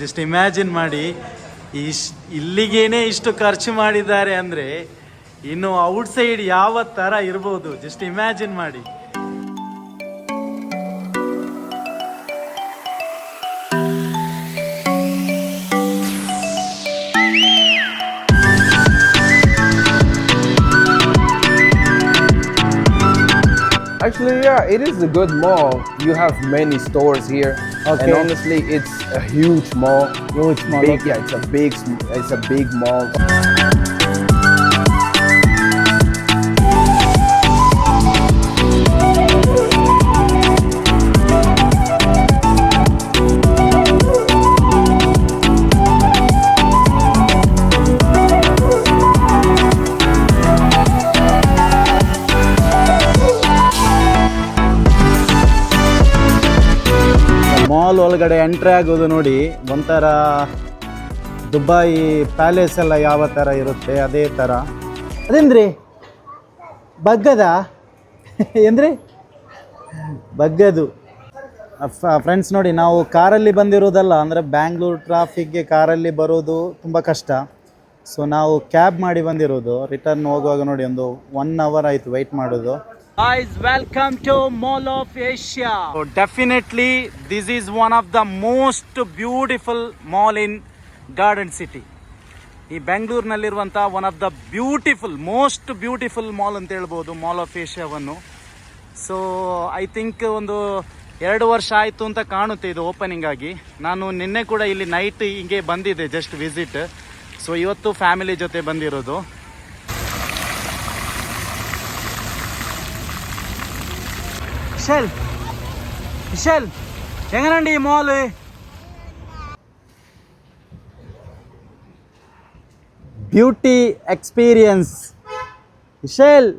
Just imagine ಮಾಡಿ, ಇಲ್ಲಿಗೇನೆ ಇಷ್ಟು ಖರ್ಚು ಮಾಡಿದ್ದಾರೆ ಅಂದರೆ ಇನ್ನು ಔಟ್ಸೈಡ್ ಯಾವ ಥರ ಇರ್ಬೋದು ಜಸ್ಟ್ ಇಮ್ಯಾಜಿನ್ ಮಾಡಿ. Actually, yeah, it is a good mall. You have many stores here, Okay. and honestly, it's a huge mall. Huge mall, Big, okay. yeah, it's a big mall. Mall ಒಳಗಡೆ entry ಆಗೋದು ನೋಡಿ, ಒಂಥರ Dubai palace ಎಲ್ಲ ಯಾವ ಥರ ಇರುತ್ತೆ ಅದೇ ಥರ. ಅದೇನ್ರಿ ಬಗ್ಗದ ಏನ್ರಿ ಬಗ್ಗದು. ಫ್ರೆಂಡ್ಸ್ ನೋಡಿ, ನಾವು ಕಾರಲ್ಲಿ ಬಂದಿರೋದಲ್ಲ, ಅಂದರೆ ಬ್ಯಾಂಗ್ಳೂರು ಟ್ರಾಫಿಕ್ಗೆ ಕಾರಲ್ಲಿ ಬರೋದು ತುಂಬ ಕಷ್ಟ. ಸೊ ನಾವು ಕ್ಯಾಬ್ ಮಾಡಿ ಬಂದಿರೋದು. ರಿಟರ್ನ್ ಹೋಗುವಾಗ ನೋಡಿ ಒಂದು 1 hour ಆಯಿತು ವೆಯ್ಟ್ ಮಾಡೋದು. Guys, welcome to Mall of Asia. So definitely this is one of the most beautiful mall in Garden City. ಈ ಬೆಂಗಳೂರಿನಲ್ಲಿರುವಂಥ one of the most beautiful mall ಅಂತ ಹೇಳ್ಬೋದು, ಮಾಲ್ ಆಫ್ ಏಷ್ಯಾವನ್ನು. ಸೊ ಐ ಥಿಂಕ್ ಒಂದು 2 ವರ್ಷ ಆಯಿತು ಅಂತ ಕಾಣುತ್ತೆ ಇದು ಓಪನಿಂಗ್ ಆಗಿ. ನಾನು ನಿನ್ನೆ ಕೂಡ ಇಲ್ಲಿ ನೈಟ್ ಹಿಂಗೆ ಬಂದಿದ್ದೆ, ಜಸ್ಟ್ ವಿಸಿಟ್. ಸೊ ಇವತ್ತು ಫ್ಯಾಮಿಲಿ ಜೊತೆ ಬಂದಿರೋದು. ವಿಶಾಲ್ ಹೆಂಗಂడి ಈ mall? Beauty experience Vishal.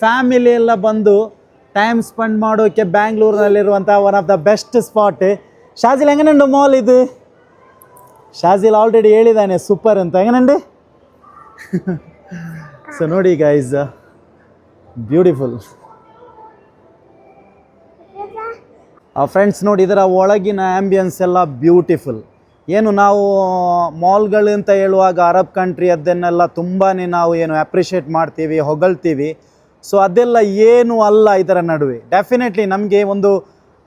Family ಎಲ್ಲ ಬಂದು ಟೈಮ್ ಸ್ಪೆಂಡ್ ಮಾಡೋಕ್ಕೆ ಬ್ಯಾಂಗ್ಳೂರಿನಲ್ಲಿರುವಂಥ one of the best spot. Shajil ಹೆಂಗನಂಡು ಮಾಲ್ ಇದು? ಶಾಜಿಲ್ ಆಲ್ರೆಡಿ ಹೇಳಿದ್ದಾನೆ ಸೂಪರ್ ಅಂತ. ಹೆಂಗನಂಡಿ? ಸೊ ನೋಡಿ ಗೈಸ್, ಬ್ಯೂಟಿಫುಲ್. ಫ್ರೆಂಡ್ಸ್ ನೋಡಿ, ಇದರ ಒಳಗಿನ ಆ್ಯಂಬಿಯನ್ಸ್ ಎಲ್ಲ ಬ್ಯೂಟಿಫುಲ್. ಏನು ನಾವು ಮಾಲ್ಗಳು ಅಂತ ಹೇಳುವಾಗ ಅರಬ್ ಕಂಟ್ರಿ ಅದನ್ನೆಲ್ಲ ತುಂಬಾ ನಾವು ಏನು ಅಪ್ರಿಷಿಯೇಟ್ ಮಾಡ್ತೀವಿ, ಹೊಗಳ್ತೀವಿ. ಸೊ ಅದೆಲ್ಲ ಏನು ಅಲ್ಲ ಇದರ ನಡುವೆ. ಡೆಫಿನೆಟ್ಲಿ ನಮಗೆ ಒಂದು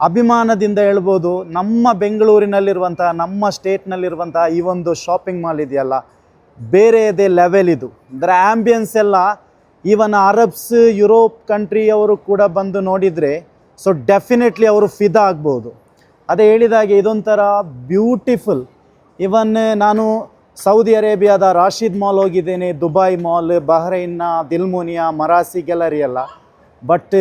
ಅಭಿಮಾನದಿಂದ ಹೇಳ್ಬೋದು, ನಮ್ಮ ಬೆಂಗಳೂರಿನಲ್ಲಿರುವಂಥ, ನಮ್ಮ ಸ್ಟೇಟ್ನಲ್ಲಿರುವಂಥ ಈ ಒಂದು ಶಾಪಿಂಗ್ ಮಾಲ್ ಇದೆಯಲ್ಲ, ಬೇರೆದೇ ಲೆವೆಲ್ ಇದು. ಇದರ ಆ್ಯಂಬಿಯನ್ಸ್ ಎಲ್ಲ ಈವನ್ ಅರಬ್ಸ್, ಯುರೋಪ್ ಕಂಟ್ರಿಯವರು ಕೂಡ ಬಂದು ನೋಡಿದರೆ ಸೊ ಡೆಫಿನೆಟ್ಲಿ ಅವರು ಫಿದಾ ಆಗ್ಬೋದು. ಅದೇ ಹೇಳಿದಾಗೆ ಇದೊಂಥರ ಬ್ಯೂಟಿಫುಲ್. ಇವನ್ ನಾನು ಸೌದಿ ಅರೇಬಿಯಾದ ರಾಶಿದ್ ಮಾಲ್ ಹೋಗಿದ್ದೇನೆ, ದುಬೈ ಮಾಲ್, ಬಹ್ರೈನ್ನ ದಿಲ್ಮುನಿಯಾ, ಮರಾಸಿ ಗ್ಯಾಲರಿ ಎಲ್ಲ. ಬಟ್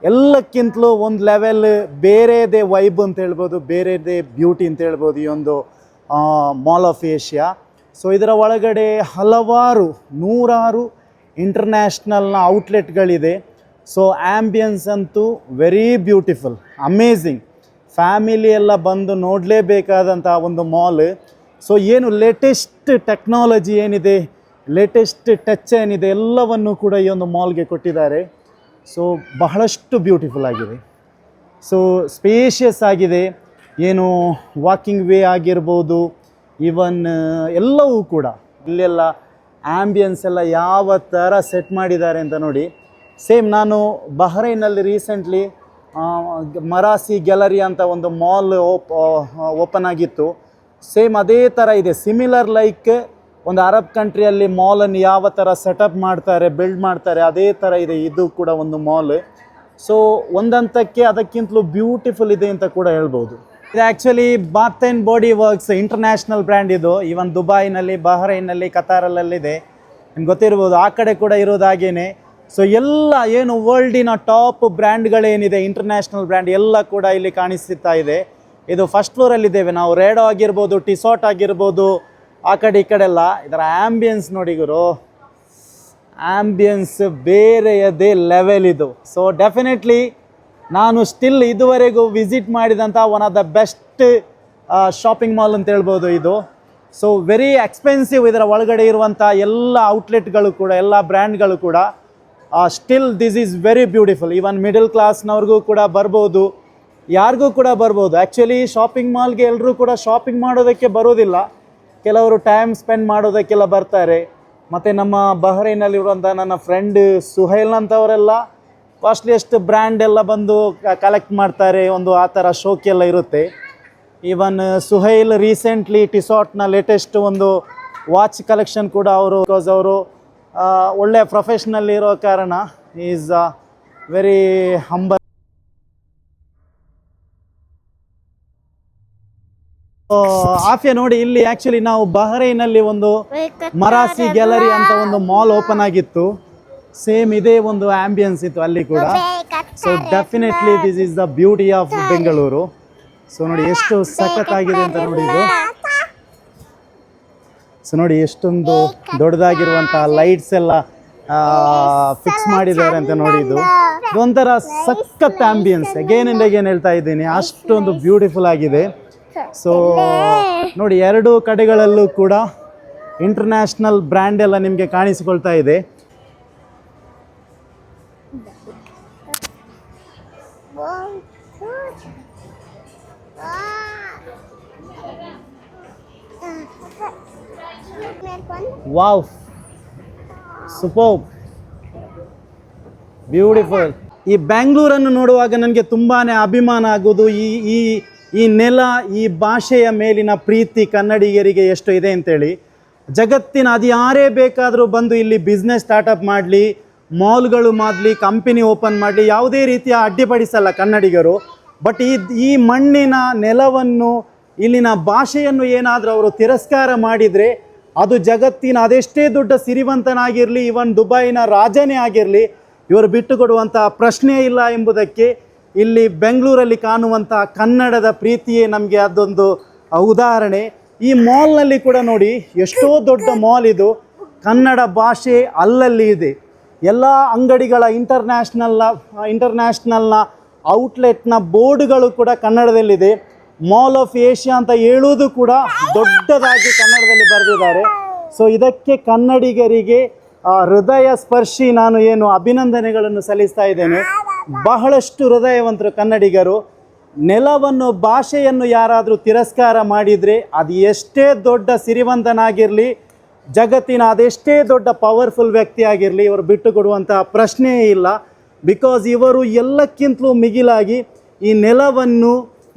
ಎಲ್ಲಕ್ಕಿಂತಲೂ ಒಂದು ಲೆವೆಲ್ ಬೇರೆದೇ ವೈಬ್ ಅಂತ ಹೇಳ್ಬೋದು, ಬೇರೆದೇ ಬ್ಯೂಟಿ ಅಂತ ಹೇಳ್ಬೋದು ಈ ಒಂದು ಮಾಲ್ ಆಫ್ ಏಷ್ಯಾ. ಸೊ ಇದರ ಒಳಗಡೆ ಹಲವಾರು 100 ಇಂಟರ್ನ್ಯಾಷನಲ್ನ ಔಟ್ಲೆಟ್ಗಳಿದೆ. ಸೊ ಆ್ಯಂಬಿಯನ್ಸ್ ಅಂತೂ ವೆರಿ ಬ್ಯೂಟಿಫುಲ್, ಅಮೇಝಿಂಗ್. ಫ್ಯಾಮಿಲಿ ಎಲ್ಲ ಬಂದು ನೋಡಲೇಬೇಕಾದಂಥ ಒಂದು ಮಾಲ್. ಸೊ ಏನು ಲೇಟೆಸ್ಟ್ ಟೆಕ್ನಾಲಜಿ ಏನಿದೆ, ಲೇಟೆಸ್ಟ್ ಟಚ್ ಏನಿದೆ, ಎಲ್ಲವನ್ನು ಕೂಡ ಈ ಒಂದು ಮಾಲ್ಗೆ ಕೊಟ್ಟಿದ್ದಾರೆ. ಸೊ ಬಹಳಷ್ಟು ಬ್ಯೂಟಿಫುಲ್ ಆಗಿದೆ. ಸೊ ಸ್ಪೇಷಿಯಸ್ ಆಗಿದೆ. ಏನು ವಾಕಿಂಗ್ ವೇ ಆಗಿರ್ಬೋದು, ಈವನ್ ಎಲ್ಲವೂ ಕೂಡ ಇಲ್ಲೆಲ್ಲ ಆ್ಯಂಬಿಯನ್ಸ್ ಎಲ್ಲ ಯಾವ ಥರ ಸೆಟ್ ಮಾಡಿದ್ದಾರೆ ಅಂತ ನೋಡಿ. ಸೇಮ್ ನಾನು ಬಹ್ರೈನಲ್ಲಿ ರೀಸೆಂಟ್ಲಿ ಮರಾಸಿ ಗ್ಯಾಲರಿ ಅಂತ ಒಂದು ಮಾಲ್ ಓಪನ್ ಆಗಿತ್ತು. ಸೇಮ್ ಅದೇ ಥರ ಇದೆ, ಸಿಮಿಲರ್ ಲೈಕ್ ಒಂದು ಅರಬ್ ಕಂಟ್ರಿಯಲ್ಲಿ ಮಾಲನ್ನು ಯಾವ ಥರ ಸೆಟಪ್ ಮಾಡ್ತಾರೆ, ಬಿಲ್ಡ್ ಮಾಡ್ತಾರೆ, ಅದೇ ಥರ ಇದೆ ಇದು ಕೂಡ ಒಂದು ಮಾಲ್. ಸೊ ಒಂದಂತಕ್ಕೆ ಅದಕ್ಕಿಂತಲೂ ಬ್ಯೂಟಿಫುಲ್ ಇದೆ ಅಂತ ಕೂಡ ಹೇಳ್ಬೋದು. ಇದು actually bath and body works international brand. ಇದು ಈವನ್ ದುಬೈನಲ್ಲಿ, ಬಹ್ರೈನಲ್ಲಿ, ಕತಾರಲ್ಲಿದೆ. ನಿಮ್ಗೆ ಗೊತ್ತಿರ್ಬೋದು, ಆ ಕಡೆ ಕೂಡ ಇರೋದು ಹಾಗೇನೆ. ಸೊ ಎಲ್ಲ ಏನು ವರ್ಲ್ಡಿನ ಟಾಪ್ ಬ್ರ್ಯಾಂಡ್ಗಳೇನಿದೆ, ಇಂಟರ್ನ್ಯಾಷನಲ್ ಬ್ರ್ಯಾಂಡ್ ಎಲ್ಲ ಕೂಡ ಇಲ್ಲಿ ಕಾಣಿಸ್ತಾ ಇದೆ. ಇದು ಫಸ್ಟ್ ಫ್ಲೋರಲ್ಲಿದ್ದೇವೆ ನಾವು. ರೇಡೋ ಆಗಿರ್ಬೋದು, ಟಿಸಾಟ್ ಆಗಿರ್ಬೋದು, ಆ ಕಡೆ ಈ ಕಡೆ ಎಲ್ಲ. ಇದರ ಆ್ಯಂಬಿಯನ್ಸ್ ನೋಡಿ ಗುರು, ಆ್ಯಂಬಿಯನ್ಸ್ ಬೇರೆಯದೇ ಲೆವೆಲ್ ಇದು. ಸೊ ಡೆಫಿನೆಟ್ಲಿ ನಾನು ಸ್ಟಿಲ್ ಇದುವರೆಗೂ ವಿಸಿಟ್ ಮಾಡಿದಂಥ one of the best shopping mall ಅಂತ ಹೇಳ್ಬೋದು ಇದು. So very expensive. ಇದರ ಒಳಗಡೆ ಇರುವಂಥ ಎಲ್ಲ ಔಟ್ಲೆಟ್ಗಳು ಕೂಡ, ಎಲ್ಲ ಬ್ರ್ಯಾಂಡ್ಗಳು ಕೂಡ still this is very beautiful. Even middle ಕ್ಲಾಸ್ನವ್ರಿಗೂ ಕೂಡ ಬರ್ಬೋದು, ಯಾರಿಗೂ ಕೂಡ ಬರ್ಬೋದು. ಆ್ಯಕ್ಚುಲಿ ಶಾಪಿಂಗ್ ಮಾಲ್ಗೆ ಎಲ್ಲರೂ ಕೂಡ ಶಾಪಿಂಗ್ ಮಾಡೋದಕ್ಕೆ ಬರೋದಿಲ್ಲ, ಕೆಲವರು ಟೈಮ್ ಸ್ಪೆಂಡ್ ಮಾಡೋದಕ್ಕೆಲ್ಲ ಬರ್ತಾರೆ. ಮತ್ತು ನಮ್ಮ ಬಹ್ರೈನಲ್ಲಿರುವಂಥ ನನ್ನ ಫ್ರೆಂಡ್ ಸುಹೈಲ್ ಅಂತವರೆಲ್ಲ ಕಾಸ್ಟ್ಲಿಯೆಸ್ಟ್ ಬ್ರ್ಯಾಂಡ್ ಎಲ್ಲ ಬಂದು ಕಲೆಕ್ಟ್ ಮಾಡ್ತಾರೆ. ಒಂದು ಆ ಥರ ಶೋಕೆಲ್ಲ ಇರುತ್ತೆ. ಈವನ್ ಸುಹೈಲ್ ರೀಸೆಂಟ್ಲಿ ಟಿಸಾಟ್ನ ಲೇಟೆಸ್ಟ್ ಒಂದು ವಾಚ್ ಕಲೆಕ್ಷನ್ ಕೂಡ ಬಿಕಾಸ್ ಅವರು ಒಳ್ಳೆ ಪ್ರೊಫೆಷ್ನಲ್ ಇರೋ ಕಾರಣ ಈಸ್ ವೆರಿ ಹಂಬಲ್. ಆಫಿಯಾ ನೋಡಿ, ಇಲ್ಲಿ ಆ್ಯಕ್ಚುಲಿ ನಾವು ಬಹ್ರೈನಲ್ಲಿ ಒಂದು ಮರಾಸಿ ಗ್ಯಾಲರಿ ಅಂತ ಒಂದು ಮಾಲ್ ಓಪನ್ ಆಗಿತ್ತು. ಸೇಮ್ ಇದೇ ಒಂದು ಆ್ಯಂಬಿಯನ್ಸ್ ಇತ್ತು ಅಲ್ಲಿ ಕೂಡ. So definitely this is the beauty of Bengaluru. So ನೋಡಿ ಎಷ್ಟು ಸಖತ್ತಾಗಿದೆ ಅಂತ ನೋಡಿ ಇದು. ಸೊ ನೋಡಿ ಎಷ್ಟೊಂದು ದೊಡ್ಡದಾಗಿರುವಂಥ ಲೈಟ್ಸ್ ಎಲ್ಲ ಫಿಕ್ಸ್ ಮಾಡಿದ್ದಾರೆ ಅಂತ ನೋಡಿ. ಇದು ಒಂಥರ ಸಖತ್ ಆ್ಯಂಬಿಯನ್ಸ್. ಅಗೇನ್ ಆ್ಯಂಡ್ ಅಗೇನ್ ಹೇಳ್ತಾ ಇದ್ದೀನಿ, ಅಷ್ಟೊಂದು ಬ್ಯೂಟಿಫುಲ್ ಆಗಿದೆ. ಸೊ ನೋಡಿ, ಎರಡೂ ಕಡೆಗಳಲ್ಲೂ ಕೂಡ ಇಂಟರ್ನ್ಯಾಷನಲ್ ಬ್ರ್ಯಾಂಡ್ ಎಲ್ಲ ನಿಮಗೆ ಕಾಣಿಸಿಕೊಳ್ತಾ ಇದೆ. Wow, super, beautiful. ಈ ಬ್ಯಾಂಗ್ಳೂರನ್ನು ನೋಡುವಾಗ ನನಗೆ ತುಂಬಾ ಅಭಿಮಾನ ಆಗೋದು ಈ ನೆಲ, ಈ ಭಾಷೆಯ ಮೇಲಿನ ಪ್ರೀತಿ ಕನ್ನಡಿಗರಿಗೆ ಎಷ್ಟು ಇದೆ ಅಂತೇಳಿ. ಜಗತ್ತಿನ ಅದು ಯಾರೇ ಬೇಕಾದರೂ ಬಂದು ಇಲ್ಲಿ ಬಿಸ್ನೆಸ್ ಸ್ಟಾರ್ಟಪ್ ಮಾಡಲಿ, ಮಾಲ್ಗಳು ಮಾಡಲಿ, ಕಂಪನಿ ಓಪನ್ ಮಾಡಲಿ, ಯಾವುದೇ ರೀತಿಯ ಅಡ್ಡಿಪಡಿಸಲ್ಲ ಕನ್ನಡಿಗರು. ಬಟ್ ಈ ಮಣ್ಣಿನ ನೆಲವನ್ನು, ಇಲ್ಲಿನ ಭಾಷೆಯನ್ನು ಏನಾದರೂ ಅವರು ತಿರಸ್ಕಾರ ಮಾಡಿದರೆ ಅದು ಜಗತ್ತಿನ ಅದೆಷ್ಟೇ ದೊಡ್ಡ ಸಿರಿವಂತನಾಗಿರಲಿ, ಇವನ್ ದುಬೈನ ರಾಜನೇ ಆಗಿರಲಿ, ಇವರು ಬಿಟ್ಟು ಕೊಡುವಂಥ ಪ್ರಶ್ನೆ ಇಲ್ಲ ಎಂಬುದಕ್ಕೆ ಇಲ್ಲಿ ಬೆಂಗಳೂರಲ್ಲಿ ಕಾಣುವಂಥ ಕನ್ನಡದ ಪ್ರೀತಿಯೇ ನಮಗೆ ಅದೊಂದು ಉದಾಹರಣೆ. ಈ ಮಾಲ್ನಲ್ಲಿ ಕೂಡ ನೋಡಿ, ಎಷ್ಟೋ ದೊಡ್ಡ ಮಾಲ್ ಇದು. ಕನ್ನಡ ಭಾಷೆ ಅಲ್ಲಲ್ಲಿ ಇದೆ. ಎಲ್ಲ ಅಂಗಡಿಗಳ ಇಂಟರ್ನ್ಯಾಷನಲ್ನ ಔಟ್ಲೆಟ್ನ ಬೋರ್ಡ್ಗಳು ಕೂಡ ಕನ್ನಡದಲ್ಲಿದೆ. ಮಾಲ್ ಆಫ್ ಏಷ್ಯಾ ಅಂತ ಹೇಳುವುದು ಕೂಡ ದೊಡ್ಡದಾಗಿ ಕನ್ನಡದಲ್ಲಿ ಬರೆದಿದ್ದಾರೆ. ಸೊ ಇದಕ್ಕೆ ಕನ್ನಡಿಗರಿಗೆ ಹೃದಯ ಸ್ಪರ್ಶಿ ನಾನು ಏನು ಅಭಿನಂದನೆಗಳನ್ನು ಸಲ್ಲಿಸ್ತಾ ಇದ್ದೇನೆ. ಬಹಳಷ್ಟು ಹೃದಯವಂತರು ಕನ್ನಡಿಗರು. ನೆಲವನ್ನು, ಭಾಷೆಯನ್ನು ಯಾರಾದರೂ ತಿರಸ್ಕಾರ ಮಾಡಿದರೆ ಅದು ಎಷ್ಟೇ ದೊಡ್ಡ ಸಿರಿವಂತನಾಗಿರಲಿ, ಜಗತ್ತಿನ ಅದೆಷ್ಟೇ ದೊಡ್ಡ ಪವರ್ಫುಲ್ ವ್ಯಕ್ತಿ ಆಗಿರಲಿ, ಇವರು ಬಿಟ್ಟು ಕೊಡುವಂಥ ಪ್ರಶ್ನೆಯೇ ಇಲ್ಲ. ಬಿಕಾಸ್ ಇವರು ಎಲ್ಲಕ್ಕಿಂತಲೂ ಮಿಗಿಲಾಗಿ ಈ ನೆಲವನ್ನು,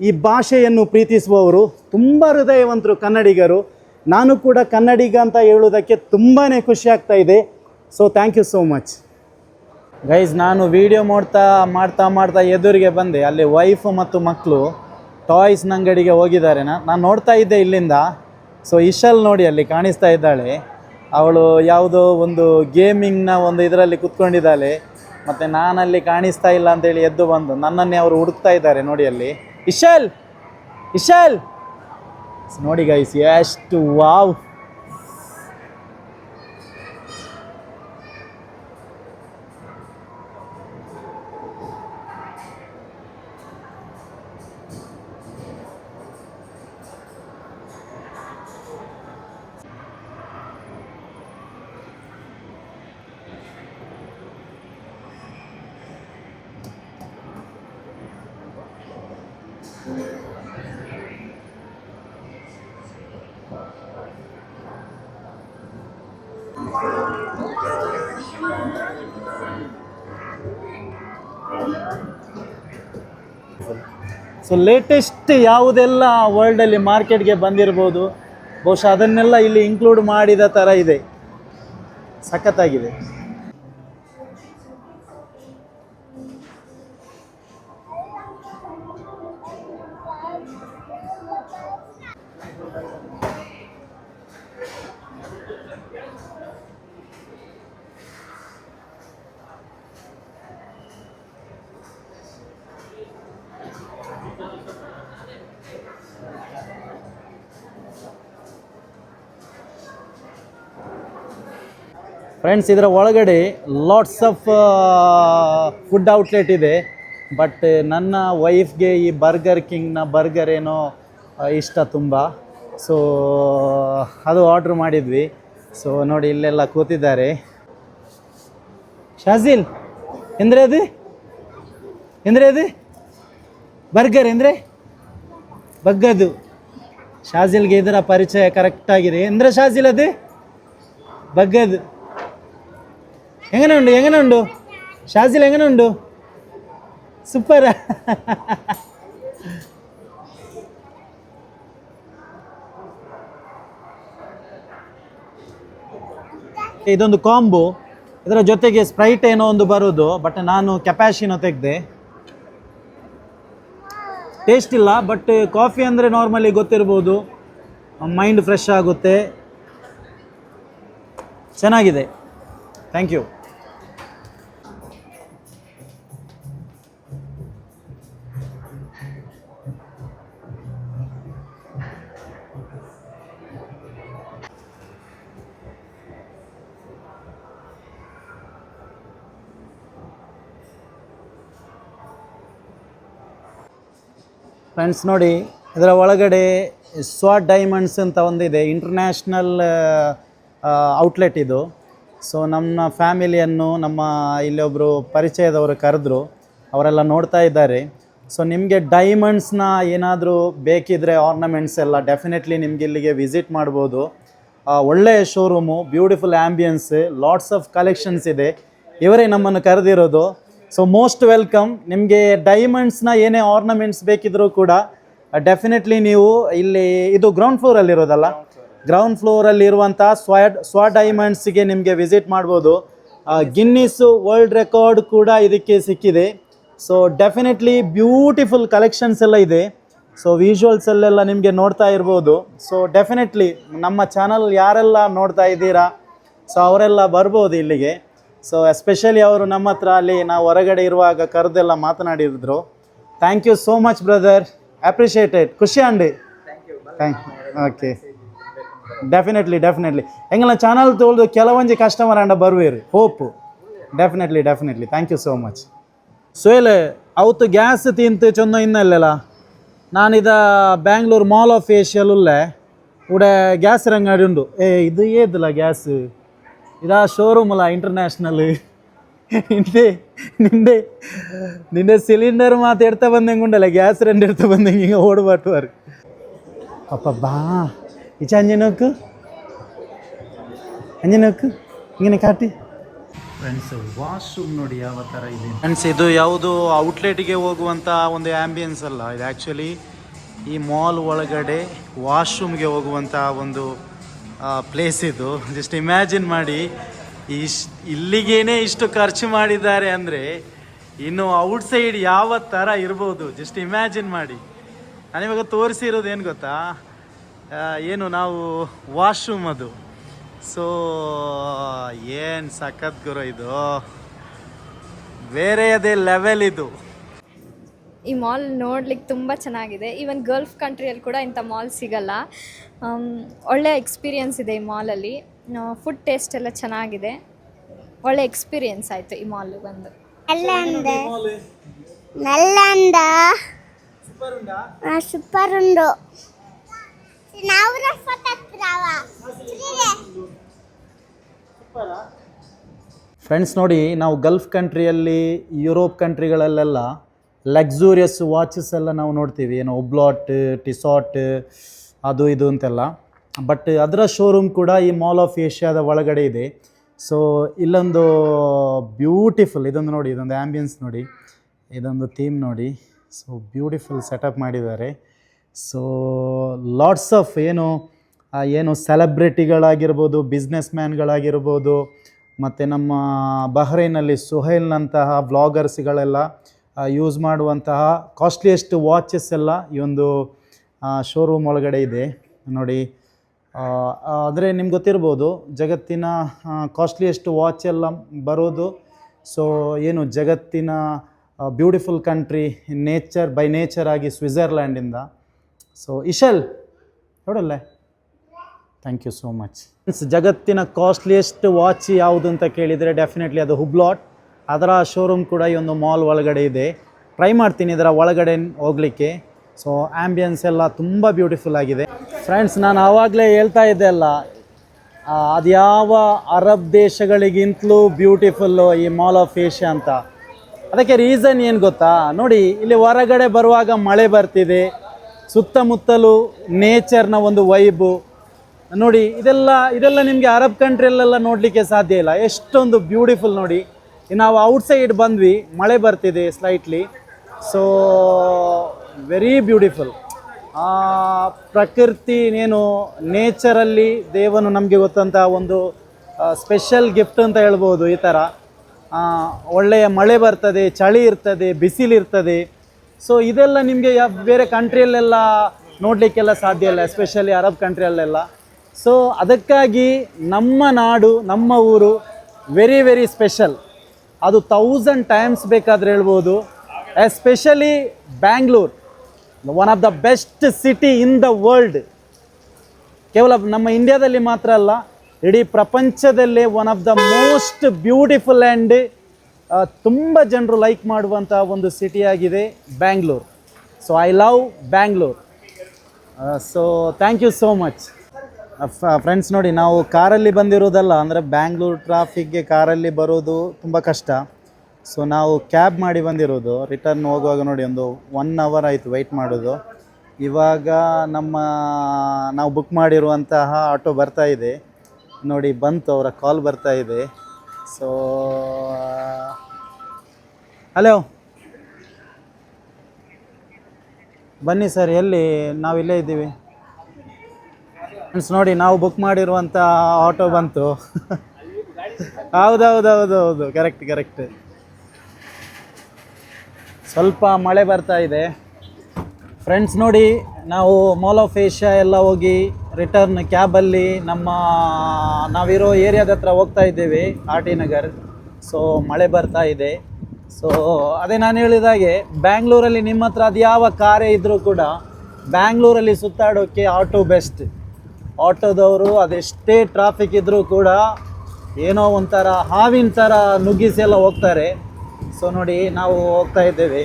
ಈ ಭಾಷೆಯನ್ನು ಪ್ರೀತಿಸುವವರು. ತುಂಬ ಹೃದಯವಂತರು ಕನ್ನಡಿಗರು. ನಾನು ಕೂಡ ಕನ್ನಡಿಗ ಅಂತ ಹೇಳೋದಕ್ಕೆ ತುಂಬಾ ಖುಷಿ ಆಗ್ತಾ ಇದೆ. So thank you so much guys. ನಾನು ವಿಡಿಯೋ ಮಾಡ್ತಾ ಎದುರಿಗೆ ಬಂದೆ. ಅಲ್ಲಿ ವೈಫ್ ಮತ್ತು ಮಕ್ಕಳು ಟಾಯ್ಸ್ನ ಅಂಗಡಿಗೆ ಹೋಗಿದ್ದಾರೆ. ನಾನು ನೋಡ್ತಾ ಇದ್ದೆ ಇಲ್ಲಿಂದ. ಸೊ ಇಶಲ್ ನೋಡಿ ಅಲ್ಲಿ ಕಾಣಿಸ್ತಾ ಇದ್ದಾಳೆ. ಅವಳು ಯಾವುದೋ ಒಂದು ಗೇಮಿಂಗ್ನ ಒಂದು ಇದರಲ್ಲಿ ಕೂತ್ಕೊಂಡಿದ್ದಾಳೆ. ಮತ್ತು ನಾನಲ್ಲಿ ಕಾಣಿಸ್ತಾ ಇಲ್ಲ ಅಂತೇಳಿ ಎದ್ದು ಬಂದು ನನ್ನನ್ನೇ ಅವರು ಹುಡುಕ್ತಾ ಇದ್ದಾರೆ ನೋಡಿ ಅಲ್ಲಿ. ಇಶಲ್ ನೋಡಿ ಗೈಸ್, ಎಷ್ಟು ವಾವ್. ಸೊ ಲೇಟೆಸ್ಟ್ ಯಾವುದೆಲ್ಲ ವರ್ಲ್ಡಲ್ಲಿ ಮಾರ್ಕೆಟ್ಗೆ ಬಂದಿರ್ಬೋದು ಬಹುಶಃ ಅದನ್ನೆಲ್ಲ ಇಲ್ಲಿ ಇನ್ಕ್ಲೂಡ್ ಮಾಡಿದ ಥರ ಇದೆ, ಸಖತ್ತಾಗಿದೆ. ಫ್ರೆಂಡ್ಸ್, ಇದರ ಒಳಗಡೆ ಲಾಟ್ಸ್ ಆಫ್ ಫುಡ್ ಔಟ್ಲೆಟ್ ಇದೆ, ಬಟ್ ನನ್ನ ವೈಫ್ಗೆ ಈ ಬರ್ಗರ್ ಕಿಂಗ್ನ ಬರ್ಗರ್ ಏನೋ ಇಷ್ಟ ತುಂಬ. ಸೊ ಅದು ಆರ್ಡ್ರ್ ಮಾಡಿದ್ವಿ. ಸೊ ನೋಡಿ ಇಲ್ಲೆಲ್ಲ ಕೂತಿದ್ದಾರೆ. ಶಾಜಿಲ್ ಎಂದ್ರೆ ಅದು ಬರ್ಗರ್ ಎಂದರೆ ಬಗ್ಗದು. ಶಾಜಿಲ್ಗೆ ಇದರ ಪರಿಚಯ ಕರೆಕ್ಟಾಗಿದೆ. ಎಂದ್ರೆ ಶಾಜಿಲ್ ಅದು ಬಗ್ಗದು. എങ്ങനെ ഉണ്ട് ഷാജിൽ, എങ്ങനെ ഉണ്ട്? ಸೂಪರ್. ಇದೊಂದು ಕಾಂಬೋ, ಇದರ ಜೊತೆಗೆ ಸ್ಪ್ರೈಟ್ ಏನೋ ಒಂದು ಬರೋದು, ಬಟ್ ನಾನು ಕ್ಯಾಪಾಶಿನೋ ತೆಗೆದೆ. ಟೇಸ್ಟ್ ಇಲ್ಲ, ಬಟ್ ಕಾಫಿ ಅಂದರೆ ನಾರ್ಮಲಿ ಗೊತ್ತಿರ್ಬೋದು, ಮೈಂಡ್ ಫ್ರೆಶ್ ಆಗುತ್ತೆ, ಚೆನ್ನಾಗಿದೆ. Thank you. ಫ್ರೆಂಡ್ಸ್ ನೋಡಿ, ಇದರ ಒಳಗಡೆ ಸ್ವಾಟ್ ಡೈಮಂಡ್ಸ್ ಅಂತ ಒಂದಿದೆ, ಇಂಟರ್ನ್ಯಾಷನಲ್ ಔಟ್ಲೆಟ್ ಇದು. ಸೊ ನಮ್ಮ ಫ್ಯಾಮಿಲಿಯನ್ನು ನಮ್ಮ ಇಲ್ಲೊಬ್ಬರು ಪರಿಚಯದವರು ಕರೆದ್ರು, ಅವರೆಲ್ಲ ನೋಡ್ತಾ ಇದ್ದಾರೆ. ಸೊ ನಿಮಗೆ ಡೈಮಂಡ್ಸ್ನ ಏನಾದರೂ ಬೇಕಿದ್ದರೆ ಆರ್ನಮೆಂಟ್ಸ್ ಎಲ್ಲ ಡೆಫಿನೆಟ್ಲಿ ನಿಮ್ಗೆ ಇಲ್ಲಿಗೆ ವಿಸಿಟ್ ಮಾಡ್ಬೋದು. ಒಳ್ಳೆಯ showroom, beautiful ambience, lots of collections ಇದೆ. ಇವರೇ ನಮ್ಮನ್ನು ಕರೆದಿರೋದು. So most welcome. ನಿಮಗೆ ಡೈಮಂಡ್ಸ್ನ ಏನೇ ಆರ್ನಮೆಂಟ್ಸ್ ಬೇಕಿದ್ರೂ ಕೂಡ ಡೆಫಿನೆಟ್ಲಿ ನೀವು ಇಲ್ಲಿ, ಇದು ಗ್ರೌಂಡ್ ಫ್ಲೋರಲ್ಲಿರೋದಲ್ಲ, ಗ್ರೌಂಡ್ ಫ್ಲೋರಲ್ಲಿರುವಂಥ ಸ್ವಾ ಡೈಮಂಡ್ಸ್ಗೆ ನಿಮಗೆ ವಿಸಿಟ್ ಮಾಡ್ಬೋದು. ಗಿನ್ನಿಸು ವರ್ಲ್ಡ್ ರೆಕಾರ್ಡ್ ಕೂಡ ಇದಕ್ಕೆ ಸಿಕ್ಕಿದೆ. ಸೊ ಡೆಫಿನೆಟ್ಲಿ ಬ್ಯೂಟಿಫುಲ್ ಕಲೆಕ್ಷನ್ಸ್ ಎಲ್ಲ ಇದೆ. ಸೊ ವಿಜುವಲ್ಸಲ್ಲೆಲ್ಲ ನಿಮಗೆ ನೋಡ್ತಾ ಇರ್ಬೋದು. ಸೊ ಡೆಫಿನೆಟ್ಲಿ ನಮ್ಮ ಚಾನಲ್ ಯಾರೆಲ್ಲ ನೋಡ್ತಾ ಇದ್ದೀರಾ, ಸೊ ಅವರೆಲ್ಲ ಬರ್ಬೋದು ಇಲ್ಲಿಗೆ. ಸೊ ಎಸ್ಪೆಷಲಿ ಅವರು ನಮ್ಮ ಹತ್ರ ಅಲ್ಲಿ ನಾವು ಹೊರಗಡೆ ಇರುವಾಗ ಕರೆದೆಲ್ಲ ಮಾತನಾಡಿದ್ರು. Thank you so much brother, appreciated. ಖುಷಿ ಅಂಡಿ. Thank you. ಓಕೆ, ಡೆಫಿನೆಟ್ಲಿ ಎಂಗಲ್ಲ ಚಾನಲ್ ತೋಳ್ದು ಕೆಲವೊಂದು ಕಸ್ಟಮರ್ ಅಂಡ ಬರುವೇರು hope. Definitely thank you so much. ಸೋಯಲೆ ಅವತ್ತು ಗ್ಯಾಸ್ ತಿಂತು ಚೊಂದ ಇನ್ನಲ್ಲೆಲ್ಲ ನಾನಿದ ಬ್ಯಾಂಗ್ಳೂರು ಮಾಲ್ ಆಫ್ ಏಷ್ಯಲ್ಲೇ ഇവിടെ ಗ್ಯಾಸ್ ರಂಗಡಿ ಉಂಡು. ಇದು ಏದಿಲ್ಲ ಗ್ಯಾಸ್, ഇതാ ഷോറൂമല്ല ಇಂಟರ್ನ್ಯಾಷನಲ್. നിന്റെ സിലിണ്ടർ മാത്രം എടുത്ത ബന്ധങ്ങളുണ്ടല്ലോ, ഗ്യാസ് രണ്ട് എടുത്ത ബന്ധങ്ങൾ ഓടുപാട്ടുവാർ. അപ്പം ബാ ഇച്ച അഞ്ച് നോക്ക് ഇങ്ങനെ ಕಾಟಿ. ಫ್ರೆಂಡ್ಸ್, ವಾಶ್ರೂಮ್ ನೋಡಿ ಯಾವ ಥರ ಇದೆ. ಫ್ರೆಂಡ್ಸ್, ಇದು ಯಾವುದು ಔಟ್ಲೆಟ್ಗೆ ಹೋಗುವಂಥ ಒಂದು ಆ್ಯಂಬಿಯನ್ಸ್ ಅಲ್ಲ, ಇದು ಆ್ಯಕ್ಚುಲಿ ಈ ಮಾಲ್ ಒಳಗಡೆ ವಾಶ್ರೂಮ್ಗೆ ಹೋಗುವಂಥ ಒಂದು ಪ್ಲೇಸ್ ಇದು. ಜಸ್ಟ್ ಇಮ್ಯಾಜಿನ್ ಮಾಡಿ, ಇಲ್ಲಿಗೇನೆ ಇಷ್ಟು ಖರ್ಚು ಮಾಡಿದ್ದಾರೆ ಅಂದರೆ ಇನ್ನು ಔಟ್ಸೈಡ್ ಯಾವ ಥರ ಇರ್ಬೋದು. ಜಸ್ಟ್ ಇಮ್ಯಾಜಿನ್ ಮಾಡಿ. ನಾನಿವಾಗ ತೋರಿಸಿರೋದು ಏನು ಗೊತ್ತಾ, ಏನು ನಾವು ವಾಶ್ರೂಮ್ ಅದು. ಸೊ ಏನು ಸಖತ್ ಗುರು, ಇದು ಬೇರೆಯದೇ ಲೆವೆಲ್ ಇದು. ಈ ಮಾಲ್ ನೋಡ್ಲಿಕ್ಕೆ ತುಂಬ ಚೆನ್ನಾಗಿದೆ. ಈವನ್ ಗಲ್ಫ್ ಕಂಟ್ರಿಯಲ್ಲಿ ಕೂಡ ಇಂಥ ಮಾಲ್ ಸಿಗಲ್ಲ. ಒಳ್ಳೆ ಎಕ್ಸ್ಪೀರಿಯನ್ಸ್ ಇದೆ ಈ ಮಾಲಲ್ಲಿ. ಫುಡ್ ಟೇಸ್ಟ್ ಎಲ್ಲ ಚೆನ್ನಾಗಿದೆ. ಒಳ್ಳೆ ಎಕ್ಸ್ಪೀರಿಯನ್ಸ್ ಆಯಿತು ಈ ಮಾಲ್ ಬಂದು. ಸೂಪರ್ ಉಂಡು. ಫ್ರೆಂಡ್ಸ್ ನೋಡಿ, ನಾವು ಗಲ್ಫ್ ಕಂಟ್ರಿಯಲ್ಲಿ, ಯುರೋಪ್ ಕಂಟ್ರಿಗಳಲ್ಲೆಲ್ಲ ಲಕ್ಸುರಿಯಸ್ ವಾಚಸ್ ಎಲ್ಲ ನಾವು ನೋಡ್ತೀವಿ, ಏನೋ ಒಬ್ಲಾಟ್, ಟಿಸಾಟ್, ಅದು ಇದು ಅಂತೆಲ್ಲ. ಬಟ್ ಅದರ ಶೋರೂಮ್ ಕೂಡ ಈ ಮಾಲ್ ಆಫ್ ಏಷ್ಯಾದ ಒಳಗಡೆ ಇದೆ. ಸೊ ಇಲ್ಲೊಂದು ಬ್ಯೂಟಿಫುಲ್ ಇದೊಂದು ನೋಡಿ, ಇದೊಂದು ಆ್ಯಂಬಿಯನ್ಸ್ ನೋಡಿ, ಇದೊಂದು ಥೀಮ್ ನೋಡಿ. ಸೊ ಬ್ಯೂಟಿಫುಲ್ ಸೆಟಪ್ ಮಾಡಿದ್ದಾರೆ. ಸೊ ಲಾಟ್ಸ್ ಆಫ್ ಏನು ಸೆಲೆಬ್ರಿಟಿಗಳಾಗಿರ್ಬೋದು, ಬಿಸ್ನೆಸ್ ಮ್ಯಾನ್ಗಳಾಗಿರ್ಬೋದು, ಮತ್ತು ನಮ್ಮ ಬಹ್ರೈನಲ್ಲಿ ಸುಹೈಲ್ನಂತಹ ವ್ಲಾಗರ್ಸ್ಗಳೆಲ್ಲ ಯೂಸ್ ಮಾಡುವಂತಹ ಕಾಸ್ಟ್ಲಿಯೆಸ್ಟ್ ವಾಚಸ್ ಎಲ್ಲ ಈ ಒಂದು ಶೋರೂಮ್ ಒಳಗಡೆ ಇದೆ ನೋಡಿ. ಅಂದರೆ ನಿಮ್ಗೆ ಗೊತ್ತಿರ್ಬೋದು, ಜಗತ್ತಿನ ಕಾಸ್ಟ್ಲಿಯೆಸ್ಟ್ ವಾಚ್ ಎಲ್ಲ ಬರೋದು ಜಗತ್ತಿನ ಬ್ಯೂಟಿಫುಲ್ ಕಂಟ್ರಿ ಬೈ ನೇಚರ್ ಆಗಿ ಸ್ವಿಟ್ಜರ್ಲ್ಯಾಂಡಿಂದ. ಸೊ ಇಶಲ್ ನೋಡಲ್ಲೇ, ಥ್ಯಾಂಕ್ ಯು ಸೋ ಮಚ್. ಜಗತ್ತಿನ ಕಾಸ್ಟ್ಲಿಯೆಸ್ಟ್ ವಾಚ್ ಯಾವುದು ಅಂತ ಕೇಳಿದರೆ ಡೆಫಿನೆಟ್ಲಿ ಅದು ಹುಬ್ಲಾಟ್. ಅದರ ಶೋರೂಮ್ ಕೂಡ ಈ ಒಂದು ಮಾಲ್ ಒಳಗಡೆ ಇದೆ. ಟ್ರೈ ಮಾಡ್ತೀನಿ ಇದರ ಒಳಗಡೆ ಹೋಗಲಿಕ್ಕೆ. ಸೊ ಆ್ಯಂಬಿಯನ್ಸ್ ಎಲ್ಲ ತುಂಬ ಬ್ಯೂಟಿಫುಲ್ ಆಗಿದೆ. ಫ್ರೆಂಡ್ಸ್, ನಾನು ಆವಾಗಲೇ ಹೇಳ್ತಾ ಇದ್ದೆ ಅಲ್ಲ, ಅದು ಯಾವ ಅರಬ್ ದೇಶಗಳಿಗಿಂತಲೂ ಬ್ಯೂಟಿಫುಲ್ಲು ಈ ಮಾಲ್ ಆಫ್ ಏಷ್ಯಾ ಅಂತ. ಅದಕ್ಕೆ ರೀಸನ್ ಏನು ಗೊತ್ತಾ? ನೋಡಿ, ಇಲ್ಲಿ ಹೊರಗಡೆ ಬರುವಾಗ ಮಳೆ ಬರ್ತಿದೆ, ಸುತ್ತಮುತ್ತಲೂ ನೇಚರ್ನ ಒಂದು ವೈಬು ನೋಡಿ. ಇದೆಲ್ಲ ನಿಮಗೆ ಅರಬ್ ಕಂಟ್ರಿಯಲ್ಲೆಲ್ಲ ನೋಡಲಿಕ್ಕೆ ಸಾಧ್ಯ ಇಲ್ಲ. ಎಷ್ಟೊಂದು ಬ್ಯೂಟಿಫುಲ್ ನೋಡಿ. ನಾವು ಔಟ್ಸೈಡ್ ಬಂದ್ವಿ, ಮಳೆ ಬರ್ತಿದೆ ಸ್ಲೈಟ್ಲಿ. So very beautiful. ಪ್ರಕೃತಿ ನೇಚರಲ್ಲಿ ದೇವನು ನಮಗೆ ಗೊತ್ತಂಥ ಒಂದು ಸ್ಪೆಷಲ್ ಗಿಫ್ಟ್ ಅಂತ ಹೇಳ್ಬೋದು. ಈ ಥರ ಒಳ್ಳೆಯ ಮಳೆ ಬರ್ತದೆ, ಚಳಿ ಇರ್ತದೆ, ಬಿಸಿಲಿರ್ತದೆ. ಸೊ ಇದೆಲ್ಲ ನಿಮಗೆ ಬೇರೆ ಕಂಟ್ರಿಯಲ್ಲೆಲ್ಲ ನೋಡಲಿಕ್ಕೆಲ್ಲ ಸಾಧ್ಯ ಇಲ್ಲ, ಎಸ್ಪೆಷಲಿ ಅರಬ್ ಕಂಟ್ರಿಯಲ್ಲೆಲ್ಲ. ಸೊ ಅದಕ್ಕಾಗಿ ನಮ್ಮ ನಾಡು, ನಮ್ಮ ಊರು ವೆರಿ ವೆರಿ ಸ್ಪೆಷಲ್. ಅದು 1000 ಟೈಮ್ಸ್ ಬೇಕಾದರೆ ಹೇಳ್ಬೋದು. Especially Bangalore, one of the best city in the world. ಕೇವಲ ನಮ್ಮ ಇಂಡಿಯಾದಲ್ಲಿ ಮಾತ್ರ ಅಲ್ಲ, ಇಡೀ ಪ್ರಪಂಚದಲ್ಲೇ one of the most beautiful and ತುಂಬ ಜನರು ಲೈಕ್ ಮಾಡುವಂಥ ಒಂದು ಸಿಟಿಯಾಗಿದೆ Bangalore. So I love Bangalore. So thank you so much. Friends ನೋಡಿ, ನಾವು ಕಾರಲ್ಲಿ ಬಂದಿರೋದಲ್ಲ, ಅಂದರೆ ಬ್ಯಾಂಗ್ಳೂರ್ ಟ್ರಾಫಿಕ್ಗೆ ಕಾರಲ್ಲಿ ಬರೋದು ತುಂಬ ಕಷ್ಟ. ಸೊ ನಾವು ಕ್ಯಾಬ್ ಮಾಡಿ ಬಂದಿರೋದು. ರಿಟರ್ನ್ ಹೋಗುವಾಗ ನೋಡಿ ಒಂದು 1 hour ಆಯಿತು ವೆಯ್ಟ್ ಮಾಡೋದು. ಇವಾಗ ನಾವು ಬುಕ್ ಮಾಡಿರುವಂತಹ ಆಟೋ ಬರ್ತಾ ಇದೆ ನೋಡಿ, ಬಂತು, ಅವರ ಕಾಲ್ ಬರ್ತಾ ಇದೆ. ಸೊ ಹಲೋ, ಬನ್ನಿ ಸರ್. ಎಲ್ಲಿ? ನಾವಿಲ್ಲೇ ಇದ್ದೀವಿ ಫ್ರೆಂಡ್ಸ್. ನೋಡಿ, ನಾವು ಬುಕ್ ಮಾಡಿರುವಂಥ ಆಟೋ ಬಂತು. ಹೌದು, ಕರೆಕ್ಟ್. ಸ್ವಲ್ಪ ಮಳೆ ಬರ್ತಾ ಇದೆ ಫ್ರೆಂಡ್ಸ್. ನೋಡಿ, ನಾವು ಮಾಲ್ ಆಫ್ ಏಷ್ಯಾ ಎಲ್ಲ ಹೋಗಿ ರಿಟರ್ನ್ ಕ್ಯಾಬಲ್ಲಿ ನಾವಿರೋ ಏರಿಯಾದ ಹತ್ರ ಹೋಗ್ತಾ ಇದ್ದೇವೆ, ಆರ್ ಟಿ ನಗರ್. ಸೊ ಮಳೆ ಬರ್ತಾ ಇದೆ. ಸೊ ಅದೇ ನಾನು ಹೇಳಿದಾಗೆ, ಬ್ಯಾಂಗ್ಳೂರಲ್ಲಿ ನಿಮ್ಮ ಹತ್ರ ಅದು ಯಾವ ಕಾರೇ ಇದ್ದರೂ ಕೂಡ ಬ್ಯಾಂಗ್ಳೂರಲ್ಲಿ ಸುತ್ತಾಡೋಕ್ಕೆ ಆಟೋ ಬೆಸ್ಟ್. ಆಟೋದವರು ಅದೆಷ್ಟೇ ಟ್ರಾಫಿಕ್ ಇದ್ದರೂ ಕೂಡ ಏನೋ ಒಂಥರ ಹಾವಿನ ಥರ ನುಗ್ಗಿಸಿ ಎಲ್ಲ ಹೋಗ್ತಾರೆ. ಸೊ ನೋಡಿ, ನಾವು ಹೋಗ್ತಾ ಇದ್ದೇವೆ.